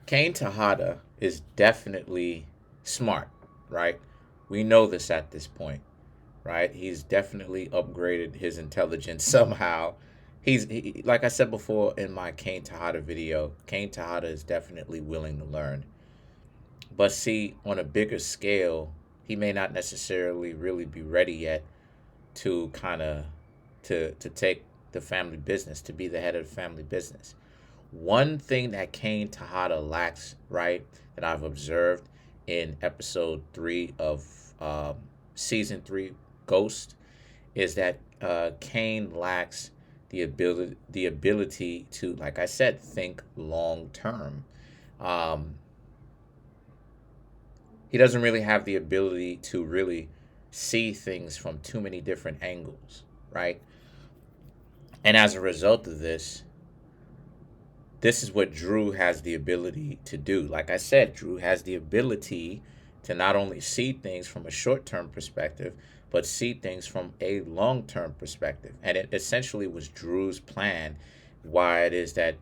Kane Tejada is definitely smart, right? We know this at this point, right? He's definitely upgraded his intelligence somehow. Like I said before in my Kane Tejada video, Kane Tejada is definitely willing to learn. But see, on a bigger scale, he may not necessarily really be ready yet to kind of to take the family business, to be the head of the family business. One thing that Kane Tejada lacks, right, that I've observed in episode 3 of season 3 Ghost, is that Kane lacks the ability to, like I said, think long term. Um, he doesn't really have the ability to really see things from too many different angles, right? And as a result of this is what Drew has the ability to do. Like I said, Drew has the ability to not only see things from a short term perspective, but see things from a long term perspective. And it essentially was Drew's plan, why it is that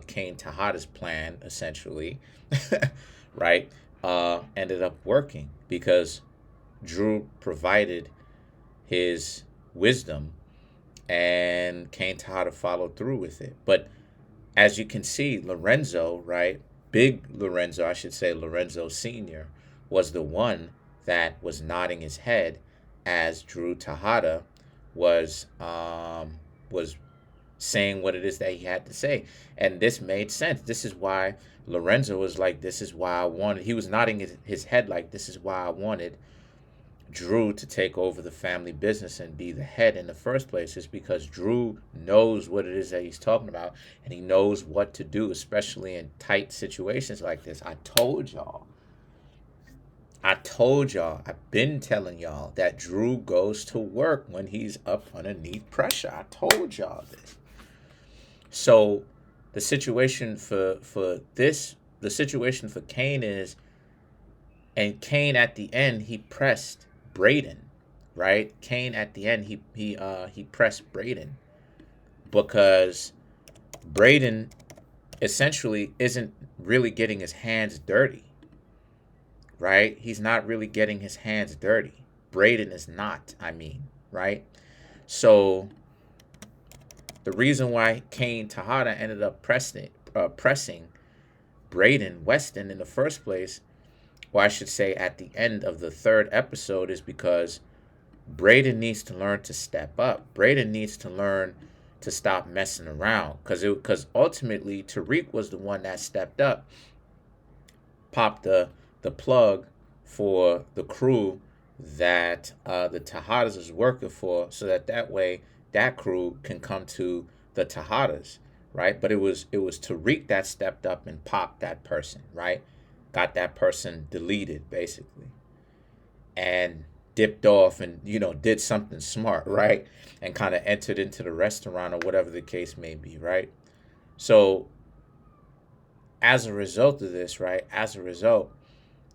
Kane Tejada's plan, essentially, right, ended up working because Drew provided his wisdom and Kane Tejada followed through with it. But as you can see, Lorenzo, right? Big Lorenzo, I should say Lorenzo Sr., was the one that was nodding his head as Drew Tejada was saying what it is that he had to say. And this made sense. This is why Lorenzo was like, this is why I wanted, he was nodding his head like, this is why I wanted Drew to take over the family business and be the head in the first place is because Drew knows what it is that he's talking about and he knows what to do, especially in tight situations like this. I told y'all. I've been telling y'all that Drew goes to work when he's up underneath pressure. I told y'all this. So the situation the situation for Kane is, and Kane at the end he pressed Braden, right? Kane at the end he pressed Braden because Braden essentially isn't really getting his hands dirty, right? He's not really getting his hands dirty. Braden is not, I mean, right? So the reason why Kane Tejada ended up pressing Braden Weston in the first place, or I should say at the end of the third episode, is because Braden needs to learn to step up. Braden needs to learn to stop messing around because ultimately Tariq was the one that stepped up, popped the plug for the crew that the Tejadas is working for, so that way that crew can come to the Tejadas, right? But it was Tariq that stepped up and popped that person, right? Got that person deleted basically, and dipped off and did something smart, right? And kind of entered into the restaurant or whatever the case may be, right? So as a result of this, right? As a result,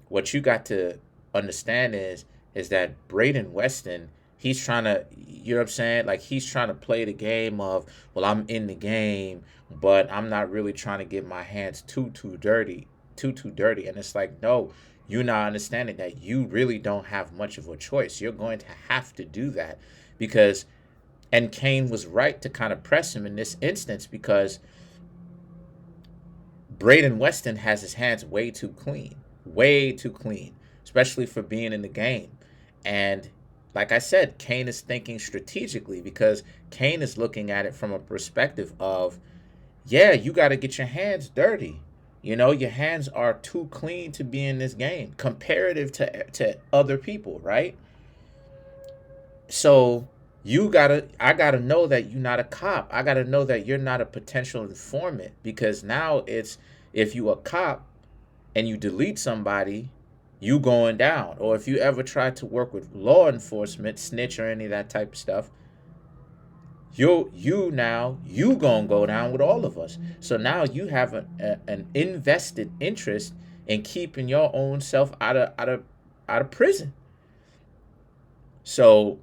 what you got to understand is that Braden Weston, he's trying to, you know what I'm saying? Like he's trying to play the game of, well, I'm in the game, but I'm not really trying to get my hands too dirty, too dirty. And it's like, no, you're not understanding that you really don't have much of a choice. You're going to have to do that because, and Kane was right to kind of press him in this instance because Braden Weston has his hands way too clean, especially for being in the game. And like I said, Kane is thinking strategically because Kane is looking at it from a perspective of, yeah, you got to get your hands dirty. Your hands are too clean to be in this game comparative to other people, right? So I gotta know that you're not a cop. I gotta know that you're not a potential informant because now it's, if you a cop and you delete somebody, you going down. Or if you ever try to work with law enforcement, snitch or any of that type of stuff, you gonna go down with all of us. So now you have an invested interest in keeping your own self out of prison. So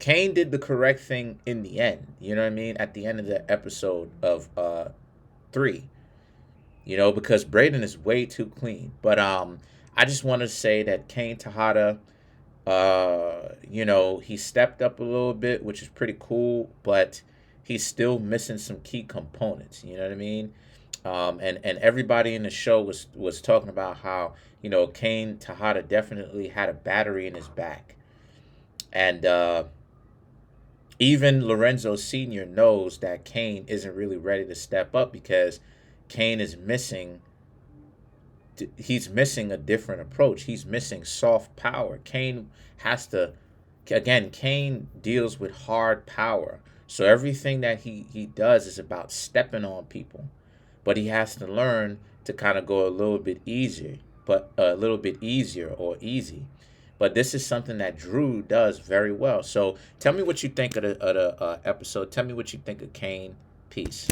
Kane did the correct thing in the end. You know what I mean? At the end of the episode of 3, because Braden is way too clean. But I just want to say that Kane Tejada, he stepped up a little bit, which is pretty cool, but he's still missing some key components. You know what I mean? And everybody in the show was talking about how Kane Tejada definitely had a battery in his back, and even Lorenzo Senior knows that Kane isn't really ready to step up because Kane is missing. He's missing a different approach. He's missing soft power. Kane has to. Again, Kane deals with hard power. So everything that he does is about stepping on people. But he has to learn to kind of go a little bit easier, but a little bit easier or easy. But this is something that Drew does very well. So tell me what you think of the episode. Tell me what you think of Kane. Peace.